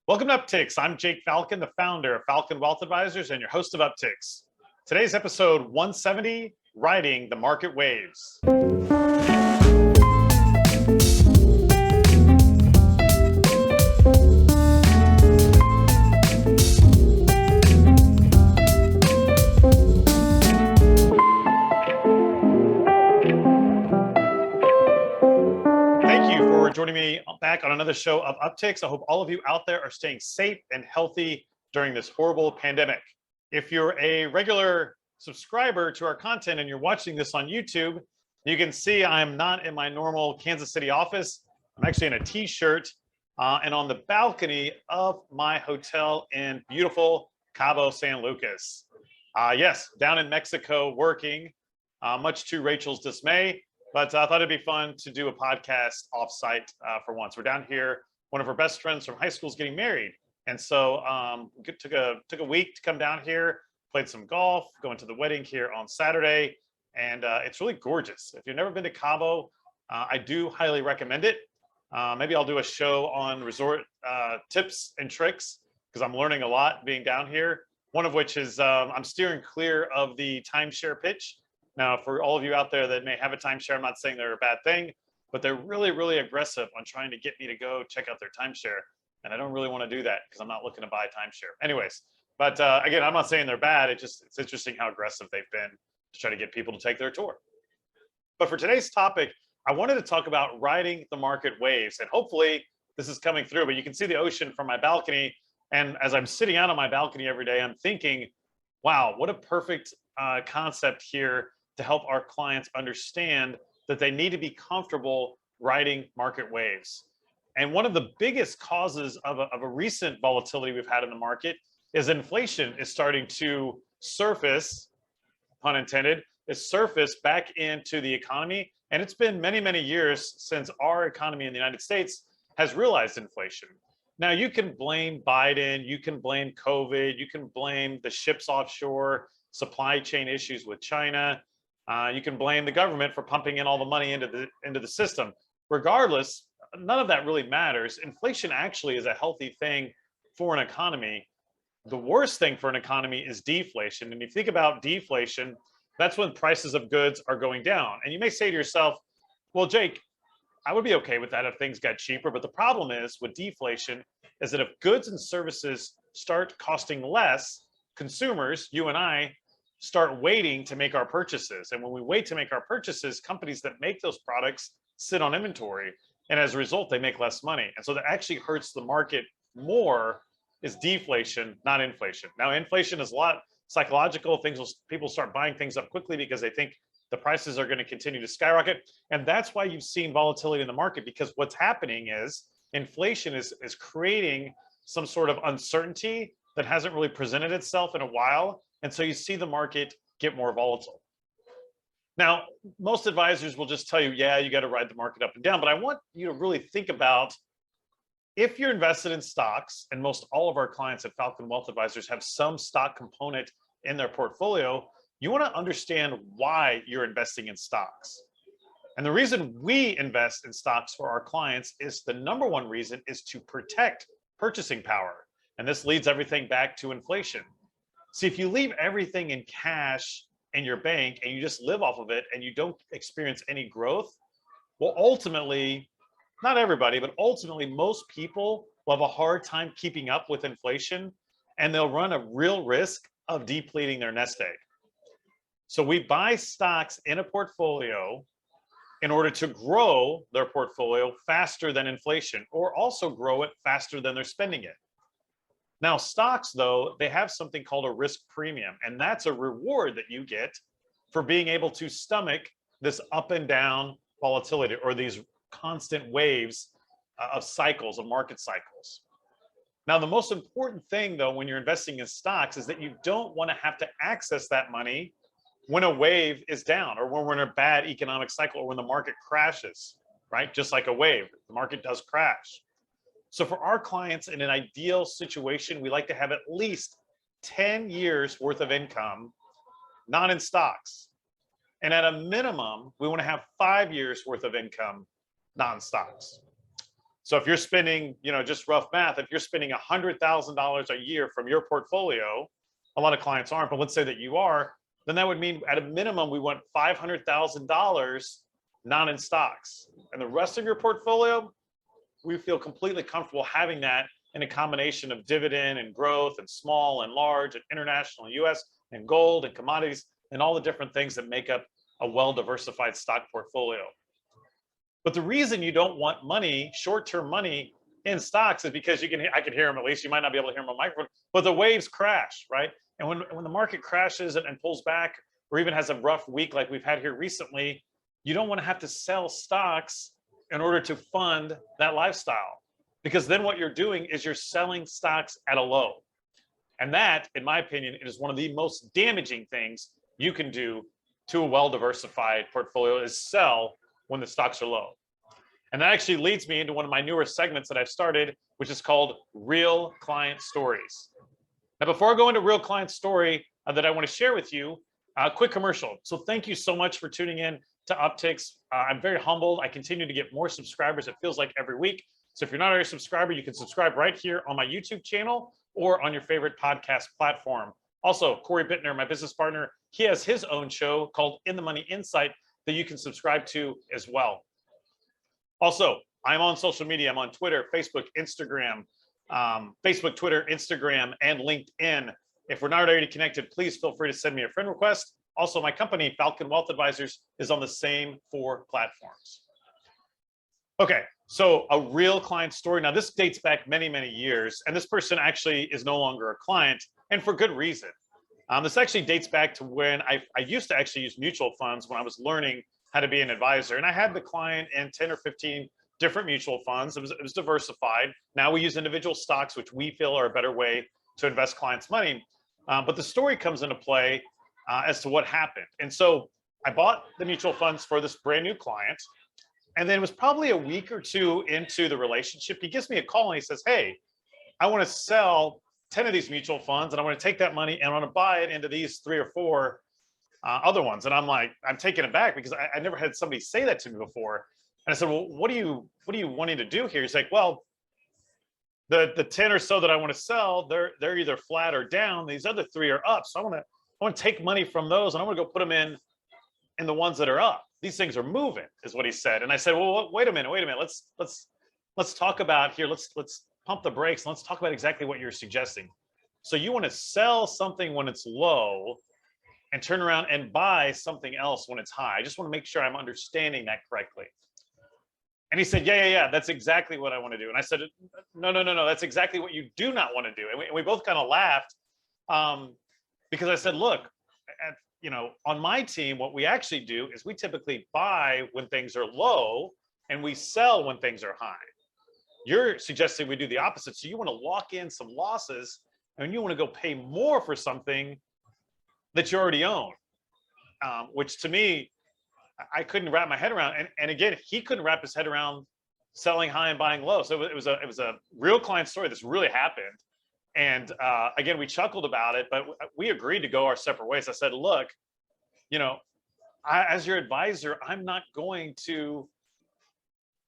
Welcome to Upticks. I'm Jake Falcon, the founder of Falcon Wealth Advisors and your host of Upticks. Today's episode 170, Riding the Market Waves. Joining me back on another show of Upticks. I hope all of you out there are staying safe and healthy during this horrible pandemic. If you're a regular subscriber to our content and you're watching this on YouTube, you can see I'm not in my normal Kansas City office. I'm actually in a t-shirt and on the balcony of my hotel in beautiful Cabo San Lucas. Yes, down in Mexico working, much to Rachel's dismay. But I thought it'd be fun to do a podcast offsite for once. We're down here. One of our best friends from high school is getting married. And so took a week to come down here, played some golf, going to the wedding here on Saturday. And it's really gorgeous. If you've never been to Cabo, I do highly recommend it. Maybe I'll do a show on resort tips and tricks because I'm learning a lot being down here. One of which is I'm steering clear of the timeshare pitch. Now, for all of you out there that may have a timeshare, I'm not saying they're a bad thing, but they're really, really aggressive on trying to get me to go check out their timeshare. And I don't really want to do that because I'm not looking to buy a timeshare. Anyways, but again, I'm not saying they're bad. It's interesting how aggressive they've been to try to get people to take their tour. But for today's topic, I wanted to talk about riding the market waves. And hopefully this is coming through, but you can see the ocean from my balcony. And as I'm sitting out on my balcony every day, I'm thinking, wow, what a perfect concept here to help our clients understand that they need to be comfortable riding market waves. And one of the biggest causes of a recent volatility we've had in the market is inflation is starting to surface, pun intended, is surface back into the economy. And it's been many, many years since our economy in the United States has realized inflation. Now, you can blame Biden, you can blame COVID, you can blame the ships offshore, supply chain issues with China. You can blame the government for pumping in all the money into the system. Regardless, none of that really matters. Inflation actually is a healthy thing for an economy. The worst thing for an economy is deflation. And if you think about deflation, that's when prices of goods are going down. And you may say to yourself, well, Jake, I would be okay with that if things got cheaper. But the problem is with deflation is that if goods and services start costing less, consumers, you and I, start waiting to make our purchases. And when we wait to make our purchases, companies that make those products sit on inventory. And as a result, they make less money. And so that actually hurts the market more is deflation, not inflation. Now, inflation is a lot psychological. People start buying things up quickly because they think the prices are going to continue to skyrocket. And that's why you've seen volatility in the market, because what's happening is inflation is creating some sort of uncertainty that hasn't really presented itself in a while. And so you see the market get more volatile. Now, most advisors will just tell you, yeah, you got to ride the market up and down. But I want you to really think about if you're invested in stocks, and most all of our clients at Falcon Wealth Advisors have some stock component in their portfolio, you want to understand why you're investing in stocks. And the reason we invest in stocks for our clients is the number one reason is to protect purchasing power. And this leads everything back to inflation. See, if you leave everything in cash in your bank and you just live off of it and you don't experience any growth, well, ultimately, not everybody, but ultimately most people will have a hard time keeping up with inflation and they'll run a real risk of depleting their nest egg. So we buy stocks in a portfolio in order to grow their portfolio faster than inflation, or also grow it faster than they're spending it. Now, stocks, though, they have something called a risk premium, and that's a reward that you get for being able to stomach this up and down volatility or these constant waves of cycles, of market cycles. Now, the most important thing, though, when you're investing in stocks is that you don't want to have to access that money when a wave is down or when we're in a bad economic cycle or when the market crashes, right? Just like a wave, the market does crash. So for our clients in an ideal situation, we like to have at least 10 years worth of income, not in stocks. And at a minimum, we want to have 5 years worth of income, not in stocks. So if you're spending, just rough math, if you're spending $100,000 a year from your portfolio, a lot of clients aren't, but let's say that you are, then that would mean at a minimum, we want $500,000 not in stocks. And the rest of your portfolio, we feel completely comfortable having that in a combination of dividend and growth and small and large and international and US and gold and commodities and all the different things that make up a well-diversified stock portfolio. But the reason you don't want money, short-term money in stocks is because I can hear them, at least you might not be able to hear them on microphone, but the waves crash, right? And when the market crashes and pulls back, or even has a rough week like we've had here recently, you don't want to have to sell stocks in order to fund that lifestyle. Because then what you're doing is you're selling stocks at a low. And that, in my opinion, is one of the most damaging things you can do to a well-diversified portfolio is sell when the stocks are low. And that actually leads me into one of my newer segments that I've started, which is called Real Client Stories. Now, before I go into Real Client Story that I want to share with you, a quick commercial. So thank you so much for tuning in to Upticks. I'm very humbled. I continue to get more subscribers, it feels like, every week. So if you're not already a subscriber, you can subscribe right here on my YouTube channel or on your favorite podcast platform. Also, Corey Bittner, my business partner, he has his own show called In the Money Insight that you can subscribe to as well. Also, I'm on social media. I'm on Twitter, Facebook, Instagram, Facebook, Twitter, Instagram, and LinkedIn. If we're not already connected, please feel free to send me a friend request. Also, my company, Falcon Wealth Advisors, is on the same 4 platforms. Okay, so a real client story. Now, this dates back many, many years, and this person actually is no longer a client, and for good reason. This actually dates back to when I used to actually use mutual funds when I was learning how to be an advisor. And I had the client in 10 or 15 different mutual funds. It was diversified. Now we use individual stocks, which we feel are a better way to invest clients' money. But the story comes into play as to what happened. And so I bought the mutual funds for this brand new client. And then it was probably a week or two into the relationship. He gives me a call and he says, hey, I want to sell 10 of these mutual funds and I want to take that money and I want to buy it into these 3 or 4 other ones. And I'm like, I'm taken aback because I never had somebody say that to me before. And I said, well, what are you wanting to do here? He's like, well, the 10 or so that I want to sell, they're either flat or down. These other 3 are up. So I want to take money from those and I want to go put them in the ones that are up. These things are moving, is what he said. And I said, well, wait a minute. Let's talk about here. Let's pump the brakes. And let's talk about exactly what you're suggesting. So you want to sell something when it's low and turn around and buy something else when it's high. I just want to make sure I'm understanding that correctly. And he said, yeah, that's exactly what I want to do. And I said, no, that's exactly what you do not want to do. And we both kind of laughed because I said, look, on my team, what we actually do is we typically buy when things are low and we sell when things are high. You're suggesting we do the opposite. So you want to lock in some losses and you want to go pay more for something that you already own, which to me, I couldn't wrap my head around. And again, he couldn't wrap his head around selling high and buying low. So it was a real client story. This really happened. And again, we chuckled about it, but we agreed to go our separate ways. I said, look, as your advisor, I'm not going to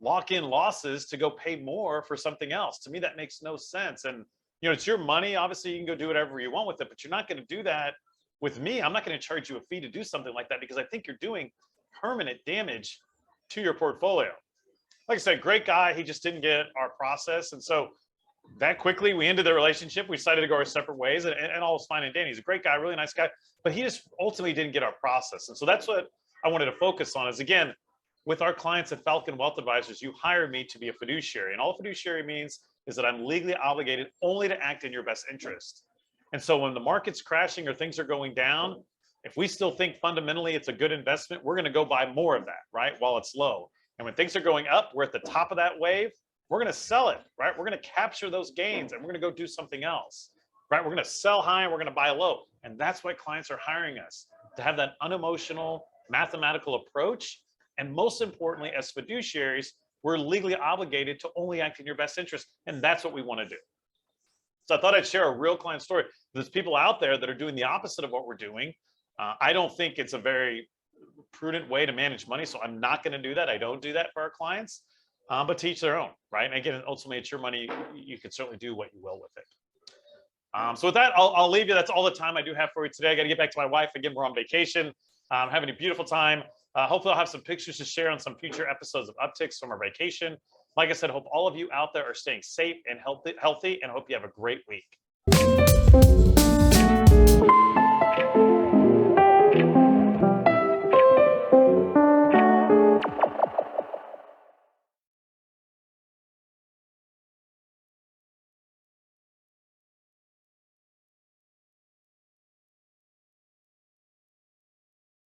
lock in losses to go pay more for something else. To me, that makes no sense. And, it's your money. Obviously, you can go do whatever you want with it, but you're not going to do that with me. I'm not going to charge you a fee to do something like that because I think you're doing permanent damage to your portfolio. Like I said, great guy. He just didn't get our process. And so that quickly, we ended the relationship. We decided to go our separate ways and all was fine and dandy. He's a great guy, really nice guy, but he just ultimately didn't get our process. And so that's what I wanted to focus on is, again, with our clients at Falcon Wealth Advisors, you hire me to be a fiduciary. And all a fiduciary means is that I'm legally obligated only to act in your best interest. And so when the market's crashing or things are going down, if we still think fundamentally it's a good investment, we're going to go buy more of that, right, while it's low. And when things are going up, we're at the top of that wave, we're going to sell it, right? We're going to capture those gains and we're going to go do something else, right? We're going to sell high and we're going to buy low. And that's why clients are hiring us, to have that unemotional, mathematical approach. And most importantly, as fiduciaries, we're legally obligated to only act in your best interest. And that's what we want to do. So I thought I'd share a real client story. There's people out there that are doing the opposite of what we're doing. I don't think it's a very prudent way to manage money. So I'm not going to do that. I don't do that for our clients. But to each their own, right? And again, ultimately, it's your money. You can certainly do what you will with it. So with that, I'll leave you. That's all the time I do have for you today. I got to get back to my wife. Again, we're on vacation. Having a beautiful time. Hopefully, I'll have some pictures to share on some future episodes of Upticks from our vacation. Like I said, hope all of you out there are staying safe and healthy, and hope you have a great week.